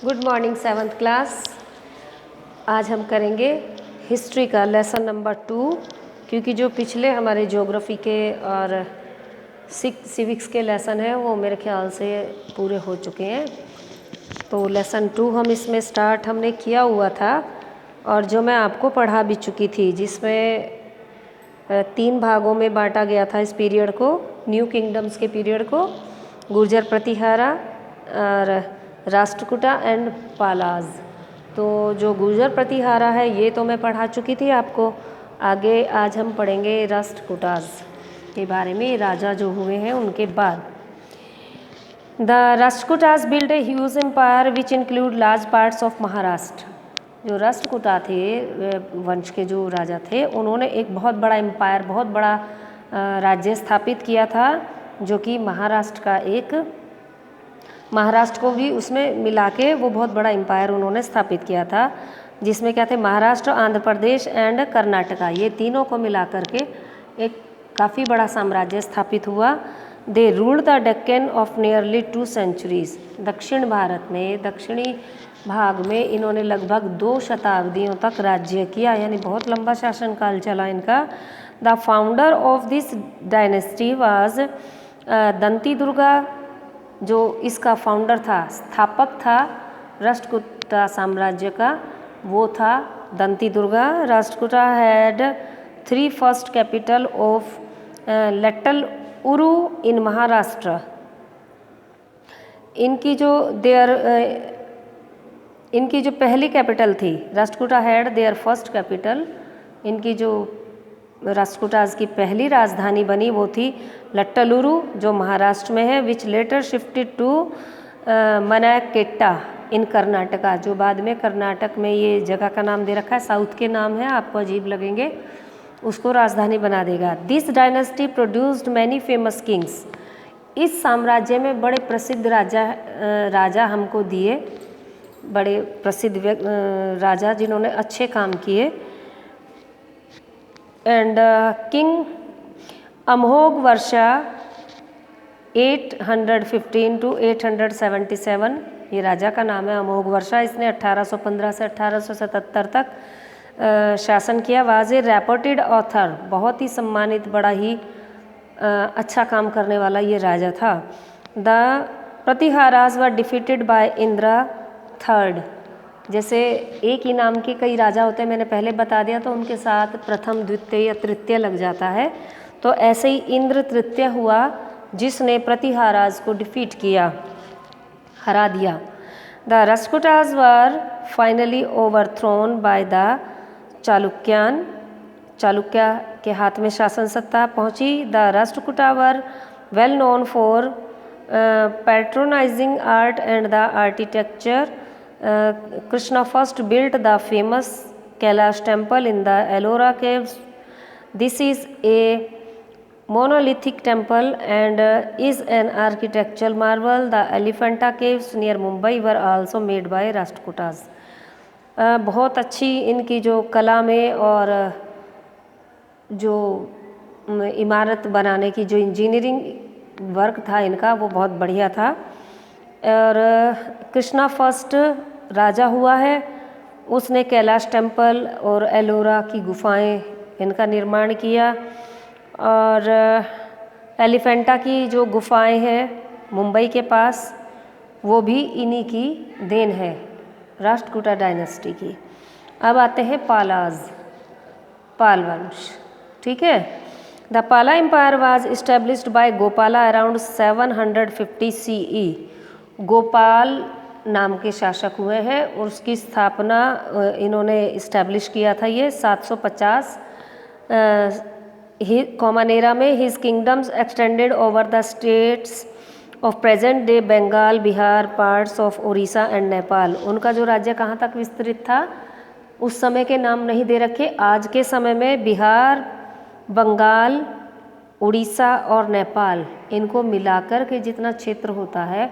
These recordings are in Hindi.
Good morning 7th class. आज हम करेंगे हिस्ट्री का लेसन नंबर 2, क्योंकि जो पिछले हमारे ज्योग्राफी के और सिविक्स के लेसन हैं वो मेरे ख्याल से पूरे हो चुके हैं। तो लेसन 2 हम इसमें स्टार्ट हमने किया हुआ था और जो मैं आपको पढ़ा भी चुकी थी, जिसमें 3 भागों में बांटा गया था इस पीरियड को, न्यू किंगडम्स के पीरियड को, गुर्जर प्रतिहारा और राष्ट्रकूटा एंड पालाज। तो जो गुर्जर प्रतिहारा है ये तो मैं पढ़ा चुकी थी आपको। आगे आज हम पढ़ेंगे राष्ट्रकूटाज के बारे में, राजा जो हुए हैं उनके बाद। The Rashtrakutas build a huge empire which include large parts of Maharashtra. जो राष्ट्रकूटा थे, वंश के जो राजा थे, उन्होंने एक बहुत बड़ा एम्पायर, बहुत बड़ा राज्य स्थापित किया था, जो कि महाराष्ट्र को भी उसमें मिला के वो बहुत बड़ा एम्पायर उन्होंने स्थापित किया था, जिसमें क्या थे, महाराष्ट्र, आंध्र प्रदेश एंड कर्नाटका, ये तीनों को मिला करके एक काफ़ी बड़ा साम्राज्य स्थापित हुआ। दे ruled the Deccan of nearly 2 centuries। दक्षिण भारत में, दक्षिणी भाग में इन्होंने लगभग 2 शताब्दियों तक राज्य किया, यानी बहुत लंबा शासनकाल चला इनका। The founder of this dynasty was Dantidurga. जो इसका फाउंडर था, स्थापक था राष्ट्रकूटा साम्राज्य का, वो था Dantidurga. Rashtrakuta had 3 first capital of Lattalur in Maharashtra. इनकी जो पहली कैपिटल थी, Rashtrakuta had their first capital, इनकी जो राष्ट्रकूटाज की पहली राजधानी बनी वो थी लट्टलुरु, जो महाराष्ट्र में है, विच लेटर शिफ्टेड टू मनाकेट्टा इन कर्नाटका, जो बाद में कर्नाटक में ये जगह का नाम दे रखा है, साउथ के नाम है, आपको अजीब लगेंगे, उसको राजधानी बना देगा। This dynasty produced many famous Kings. इस साम्राज्य में बड़े प्रसिद्ध राजा हमको दिए, बड़े प्रसिद्ध राजा जिन्होंने अच्छे काम किए। And king Amogh Varsha 815 to 877, ये राजा का नाम है अमोघ वर्षा। इसने 1815 से 1877 तक शासन किया। वाज ए रेपुटेड ऑथर, बहुत ही सम्मानित, बड़ा ही अच्छा काम करने वाला ये राजा था। The Pratiharas were defeated by Indra third. जैसे एक ही नाम के कई राजा होते हैं, मैंने पहले बता दिया, तो उनके साथ प्रथम, द्वितीय या तृतीय लग जाता है। तो ऐसे ही इंद्र तृतीय हुआ, जिसने प्रतिहाराज को डिफीट किया, हरा दिया। The Rashtrakutas were finally overthrown by the Chalukyan. Chalukya के हाथ में शासन सत्ता पहुंची। The Rashtrakuta were well known for patronising art and the architecture. Krishna first built the famous Kailash temple in the Ellora caves. This is a monolithic temple and is an architectural marvel. The Elephanta caves near Mumbai were also made by Rashtrakutas. बहुत अच्छी इनकी जो कला में और जो इमारत बनाने की जो इंजीनियरिंग वर्क था इनका, वो बहुत बढ़िया था। और कृष्णा फर्स्ट राजा हुआ है, उसने कैलाश टेम्पल और एलोरा की गुफाएं, इनका निर्माण किया। और एलिफेंटा की जो गुफाएं हैं मुंबई के पास, वो भी इन्हीं की देन है, राष्ट्रकूटा डायनेस्टी की। अब आते हैं पालाज, पाल वंश, ठीक है। The Pala empire was established by Gopala around 750 CE। Gopal नाम के शासक हुए हैं और उसकी स्थापना इन्होंने इस्टेब्लिश किया था ये 750 कॉमन एरा में। His kingdoms extended over the states of present day Bengal, Bihar, parts of Orissa and Nepal. उनका जो राज्य कहाँ तक विस्तृत था, उस समय के नाम नहीं दे रखे। आज के समय में बिहार, बंगाल, उड़ीसा और नेपाल, इनको मिलाकर के जितना क्षेत्र होता है,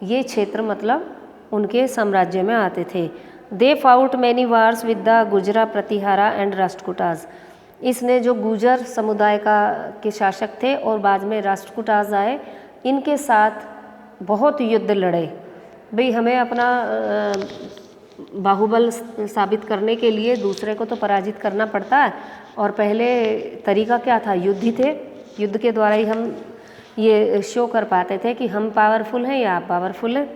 ये क्षेत्र मतलब उनके साम्राज्य में आते थे। They fought many wars with the Gurjara Pratihara and Rashtrakutas. इसने जो गुजर समुदाय के शासक थे और बाद में राष्ट्रकूटाज आए, इनके साथ बहुत युद्ध लड़े। भाई हमें अपना बाहुबल साबित करने के लिए दूसरे को तो पराजित करना पड़ता है, और पहले तरीका क्या था, युद्ध ही थे। युद्ध के द्वारा ही हम ये शो कर पाते थे कि हम पावरफुल हैं या आप पावरफुल हैं।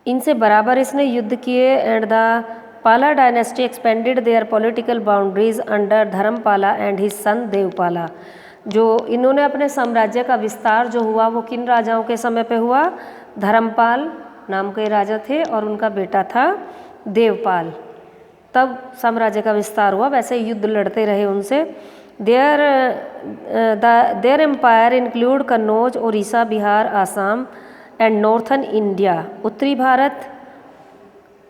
इनसे बराबर इसने युद्ध किए and the Pala dynasty expanded there political boundaries under Dharmapala and his son Devapala. जो इन्होंने अपने साम्राज्य का विस्तार जो हुआ वो किन राजाओं के समय पे हुआ, धर्मपाल नाम के राजा थे और उनका बेटा था देवपाल, तब साम्राज्य का विस्तार हुआ। वैसे युद्ध लड़ते रहे उनसे। Their empire include Kannauj, Orissa, Bihar, Assam and northern India. उत्तरी भारत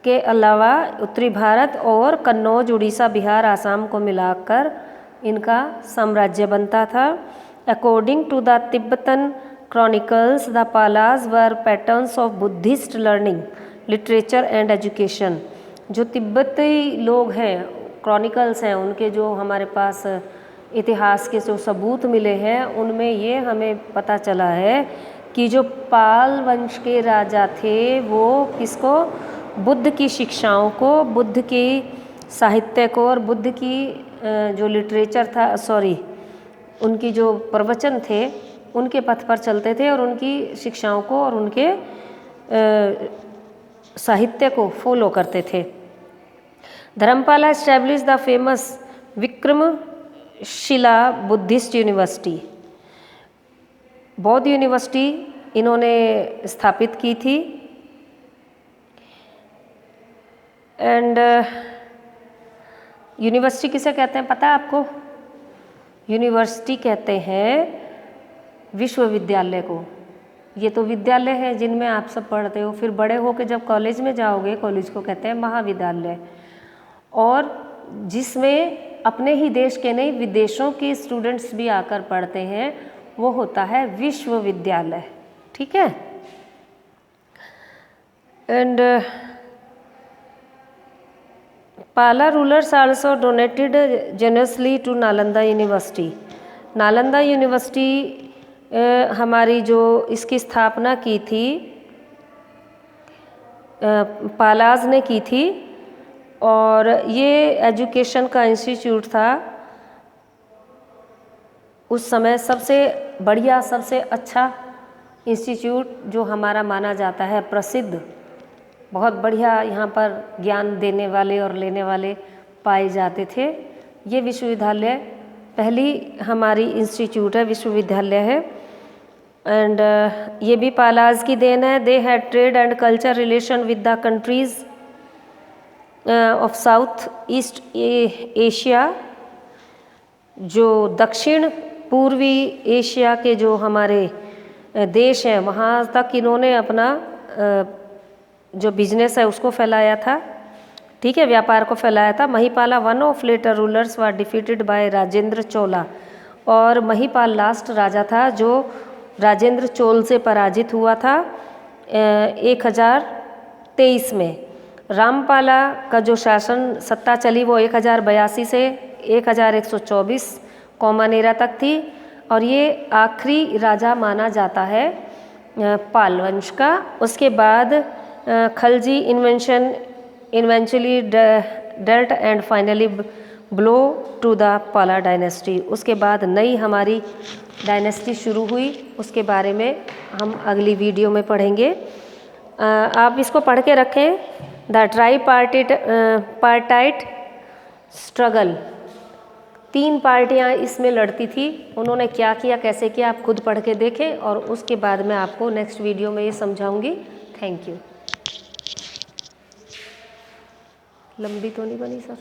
के अलावा उत्तरी भारत और कन्नौज, उड़ीसा, बिहार, आसाम को मिलाकर इनका साम्राज्य बनता था। According to the Tibetan chronicles the Palas were patrons of Buddhist learning, literature and education. जो तिब्बती लोग हैं, क्रॉनिकल्स हैं, उनके जो हमारे पास इतिहास के जो सबूत मिले हैं उनमें ये हमें पता चला है कि जो पाल वंश के राजा थे वो किसको, बुद्ध की शिक्षाओं को, बुद्ध की साहित्य को और बुद्ध की जो लिटरेचर था, उनकी जो प्रवचन थे उनके पथ पर चलते थे और उनकी शिक्षाओं को और उनके साहित्य को फॉलो करते थे। Dharmapala establish the famous Vikramshila Buddhist university. बौद्ध यूनिवर्सिटी इन्होंने स्थापित की थी। एंड यूनिवर्सिटी किसे कहते हैं पता है आपको? यूनिवर्सिटी कहते हैं विश्वविद्यालय को। ये तो विद्यालय है जिनमें आप सब पढ़ते हो, फिर बड़े हो के जब कॉलेज में जाओगे, कॉलेज को कहते हैं महाविद्यालय, और जिसमें अपने ही देश के नहीं विदेशों के स्टूडेंट्स भी आकर पढ़ते हैं, वो होता है विश्वविद्यालय। ठीक है। And Pala rulers also donated generously to Nalanda university. Nalanda university हमारी जो इसकी स्थापना की थी पालाज ने की थी, और ये एजुकेशन का इंस्टीट्यूट था उस समय सबसे बढ़िया, सबसे अच्छा इंस्टीट्यूट जो हमारा माना जाता है, प्रसिद्ध, बहुत बढ़िया यहाँ पर ज्ञान देने वाले और लेने वाले पाए जाते थे। ये विश्वविद्यालय पहली हमारी इंस्टीट्यूट है, विश्वविद्यालय है। एंड ये भी पालाज की देन है। They had trade and culture relation with the countries of south east Asia. जो दक्षिण पूर्वी एशिया के जो हमारे देश हैं वहाँ तक इन्होंने अपना जो बिजनेस है उसको फैलाया था। ठीक है, व्यापार को फैलाया था। Mahipala one of later rulers were defeated by Rajendra Chola. और महिपाल लास्ट राजा था जो राजेंद्र चोल से पराजित हुआ था 1023 में। रामपाला का जो शासन सत्ता चली वो 1082 से 1124 कौमानेरा तक थी, और ये आखिरी राजा माना जाता है पाल वंश का। उसके बाद Khalji eventually dealt and finally blow to the Pala dynasty. उसके बाद नई हमारी डायनेस्टी शुरू हुई, उसके बारे में हम अगली वीडियो में पढ़ेंगे। आप इसको पढ़ के रखें, द ट्राईपार्टाइट स्ट्रगल। 3 पार्टियां इसमें लड़ती थी, उन्होंने क्या किया, कैसे किया, आप खुद पढ़ के देखें, और उसके बाद मैं आपको नेक्स्ट वीडियो में ये समझाऊंगी। Thank you. लंबी तो नहीं बनी सर?